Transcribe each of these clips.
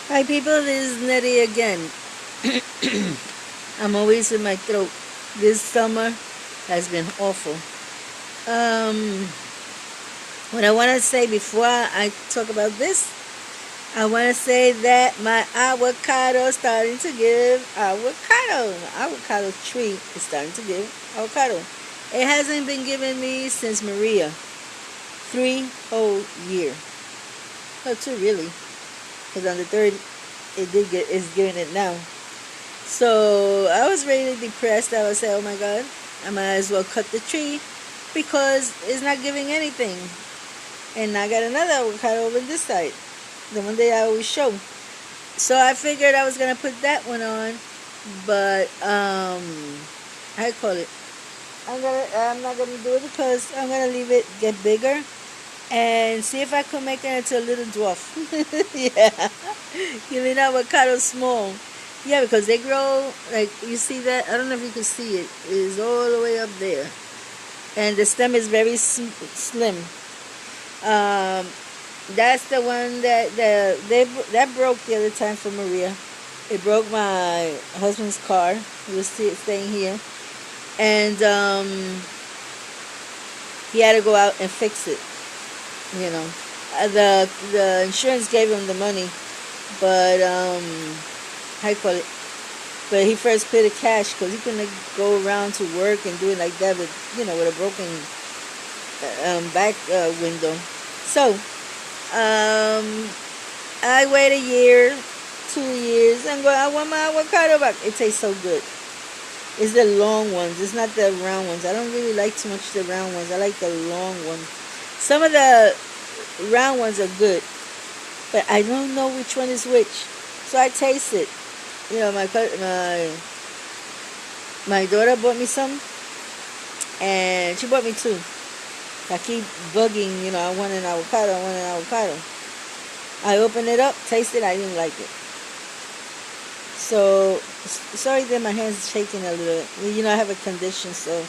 Hi people, this is Nettie again. I'm always in my throat. This summer has been awful. Um, what I want to say before I talk about this, I want to say that my avocado is starting to give avocado. My avocado tree is starting to give avocado. It hasn't been giving me since Maria, 3 whole years. Oh, two really, because on the third, it's giving it now. So I was really depressed. I was saying, oh my God, I might as well cut the tree because it's not giving anything. And I got another avocado over this side, the one that I always show. So I figured I was gonna put that one on, but I call it. I'm not gonna do it because I'm gonna leave it get bigger and see if I can make it into a little dwarf. Yeah, give me that avocado small. Yeah, because they grow like you see that. I don't know if you can see it. It is all the way up there, and the stem is very slim. Um, that's the one that broke the other time for Maria. It broke my husband's car. He was staying here, and he had to go out and fix it. You know, the insurance gave him the money, but how you call it? But he first paid the cash because he couldn't go around to work and do it like that with with a broken back window. So I wait a year, 2 years, and go. I want my avocado back. It tastes so good. It's the long ones. It's not the round ones. I don't really like too much the round ones. I like the long ones. Some of the round ones are good, but I don't know which one is which. So I taste it. You know, my daughter bought me some, and she bought me two. I keep bugging. I want an avocado. I want an avocado. I opened it up, tasted. I didn't like it. So sorry that my hands shaking a little. I have a condition, so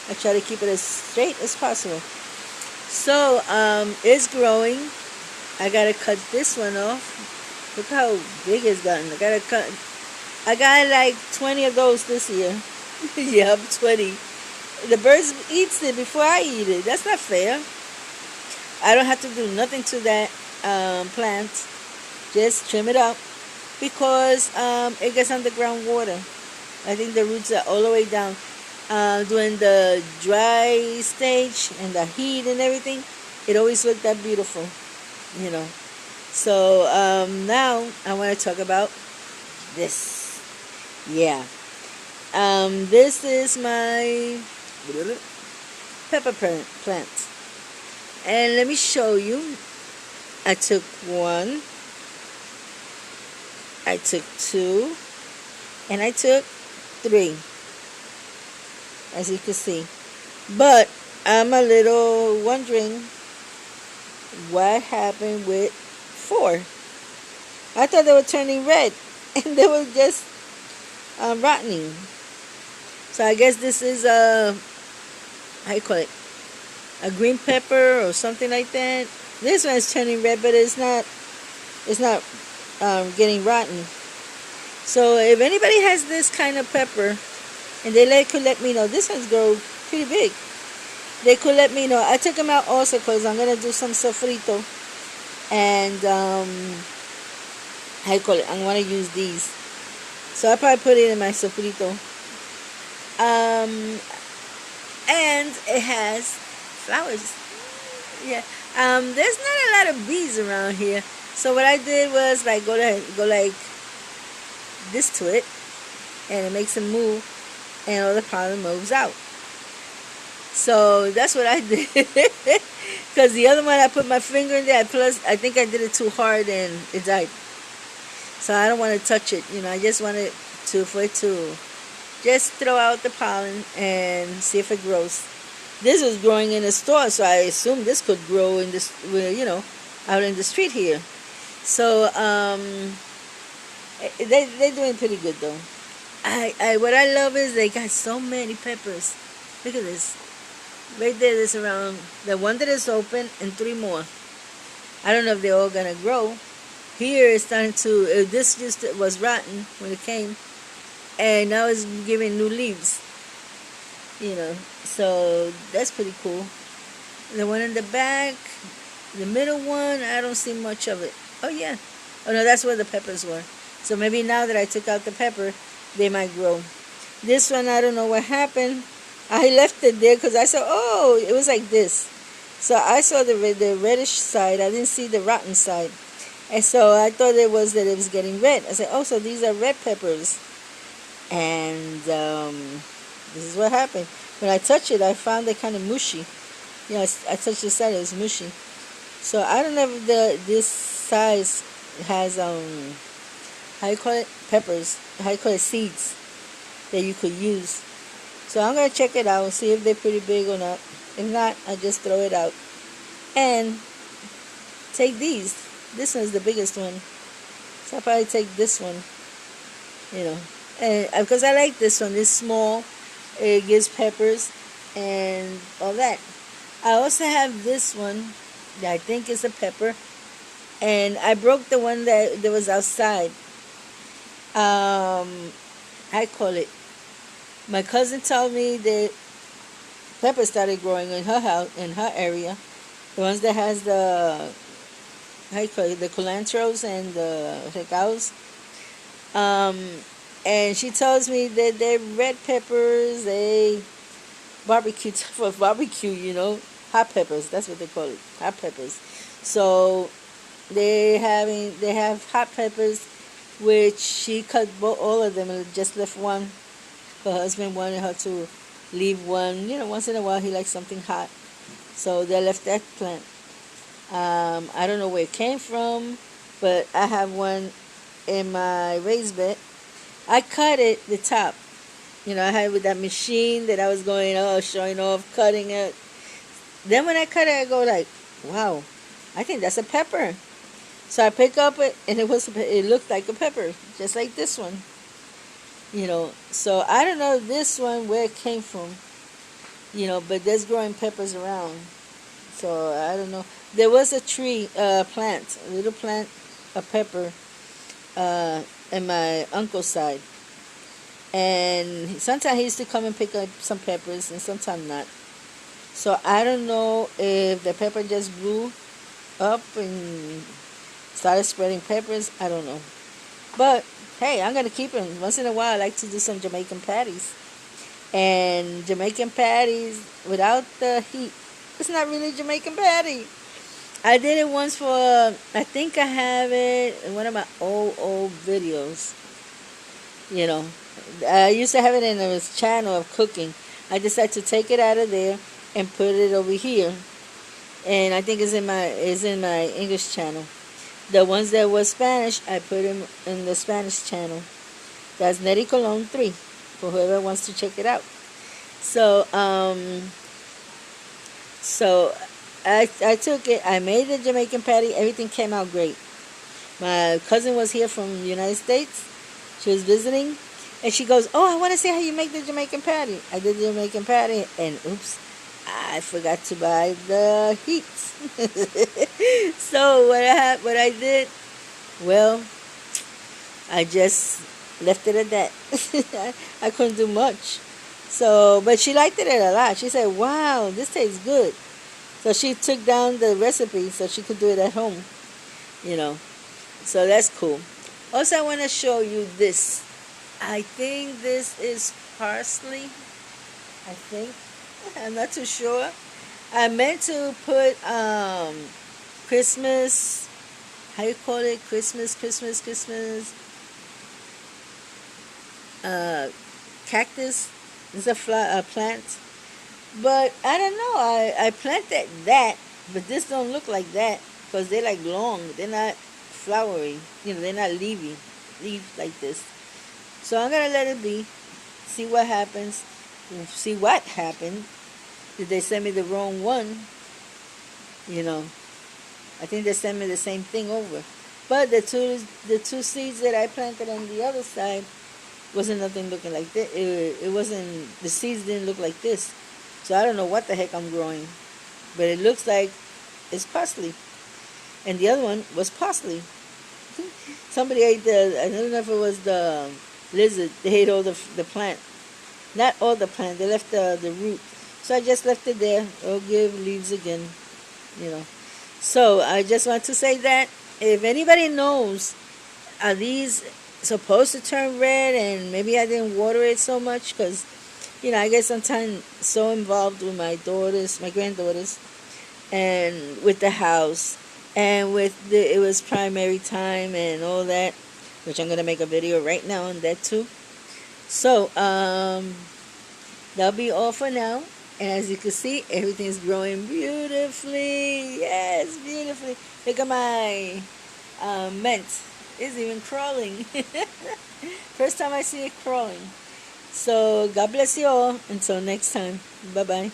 I try to keep it as straight as possible. So it's growing. I gotta cut this one off. Look how big it's gotten. I got like 20 of those this year. Yep, 20. The birds eats it before I eat it. That's not fair. I don't have to do nothing to that plant. Just trim it up because it gets underground water. I think the roots are all the way down. During the dry stage and the heat and everything, it always looked that beautiful, you know. So now I want to talk about this. Yeah. This is my pepper plant. And let me show you. I took one, I took two, and I took three, as you can see. But I'm a little wondering what happened with four. I thought they were turning red, and they were just rotting. So I guess this is how you call it, a green pepper or something like that. This one is turning red, but it's not. It's not getting rotten. So if anybody has this kind of pepper, and could let me know. This one's grow pretty big. They could let me know. I took them out also because I'm gonna do some sofrito, and how you call it? I'm gonna use these. So I probably put it in my sofrito. And it has flowers. Yeah. There's not a lot of bees around here. So what I did was like go like this to it, and it makes them move, and all the pollen moves out. So that's what I did. Because the other one I put my finger in there. Plus I think I did it too hard and it died. So I don't want to touch it. I just want it for it to just throw out the pollen and see if it grows. This was growing in the store, so I assume this could grow in this, out in the street here. So they're doing pretty good though. What I love is they got so many peppers. Look at this. Right there, there's around the one that is open and three more. I don't know if they're all gonna grow, here it's starting to, this just was rotten when it came, and now it's giving new leaves, you know. So that's pretty cool. The one in the back, the middle one, I don't see much of it. Oh yeah. Oh no, that's where the peppers were. So maybe now that I took out the pepper, they might grow. This one, I don't know what happened. I left it there because I saw, oh, it was like this. So I saw the reddish side. I didn't see the rotten side. And so I thought it was that it was getting red. I said, oh, so these are red peppers. And this is what happened. When I touched it, I found it kind of mushy. You know, I touched the side, it was mushy. So I don't know if this size has, how you call it? Peppers. How you call it? Seeds that you could use. So I'm going to check it out and see if they're pretty big or not. If not, I'll just throw it out. And take these. This one's the biggest one. So I'll probably take this one. You know. And because I like this one. It's small. It gives peppers and all that. I also have this one that I think is a pepper. And I broke the one that was outside. I call it. My cousin told me that peppers started growing in her house, in her area. The ones that has the, how you call it, the culantros and the recaos. And she tells me that they're red peppers, they barbecue for barbecue, you know, hot peppers. That's what they call it, hot peppers. So they have hot peppers, which she cut all of them and just left one. Her husband wanted her to leave one. You know, once in a while he likes something hot, so they left that plant. I don't know where it came from, but I have one in my raised bed. I cut it, the top. You know, I had it with that machine that I was going, showing off, cutting it. Then when I cut it, I go like, wow, I think that's a pepper. So I pick up it, and it looked like a pepper, just like this one. You know, so I don't know this one where it came from. You know, but there's growing peppers around. So I don't know. There was a tree, plant, a little plant, a pepper, in my uncle's side. And sometimes he used to come and pick up some peppers, and sometimes not. So I don't know if the pepper just grew up and started spreading peppers. I don't know. But hey, I'm gonna keep them. Once in a while I like to do some Jamaican patties. And Jamaican patties without the heat, it's not really Jamaican patty. I did it once for, I think I have it in one of my old videos. You know, I used to have it in a channel of cooking. I decided to take it out of there and put it over here. And I think it's in my English channel. The ones that were Spanish, I put them in the Spanish channel. That's Nery 3, for whoever wants to check it out. So, I took it, I made the Jamaican patty, everything came out great. My cousin was here from the United States. She was visiting, and she goes, oh, I want to see how you make the Jamaican patty. I did the Jamaican patty, and oops, I forgot to buy the heat. So what I did, well, I just left it at that. I couldn't do much. So, but she liked it a lot. She said, wow, this tastes good. So she took down the recipe so she could do it at home, you know. So that's cool. Also, I want to show you this. I think this is parsley. I think. I'm not too sure. I meant to put Christmas, how you call it? Christmas. Cactus. It's a plant. But I don't know. I planted that, but this don't look like that because they're like long. They're not flowery. You know, they're not leafy like this. So I'm gonna let it be. See what happens. See what happened. Did they send me the wrong one? You know, I think they sent me the same thing over. But the two seeds that I planted on the other side wasn't nothing looking like this. It wasn't. The seeds didn't look like this. So I don't know what the heck I'm growing, but it looks like it's parsley, and the other one was parsley. Somebody ate I don't know if it was the lizard. They ate all the plant. Not all the plant. They left the root. So I just left it there. It'll give leaves again, you know. So I just want to say that if anybody knows, are these supposed to turn red, and maybe I didn't water it so much because, I get sometimes so involved with my daughters, my granddaughters, and with the house, and it was primary time and all that, which I'm going to make a video right now on that too. So, that'll be all for now. And as you can see, everything's growing beautifully. Yes, beautifully. Look at my mint. It's even crawling. First time I see it crawling. So, God bless you all. Until next time. Bye-bye.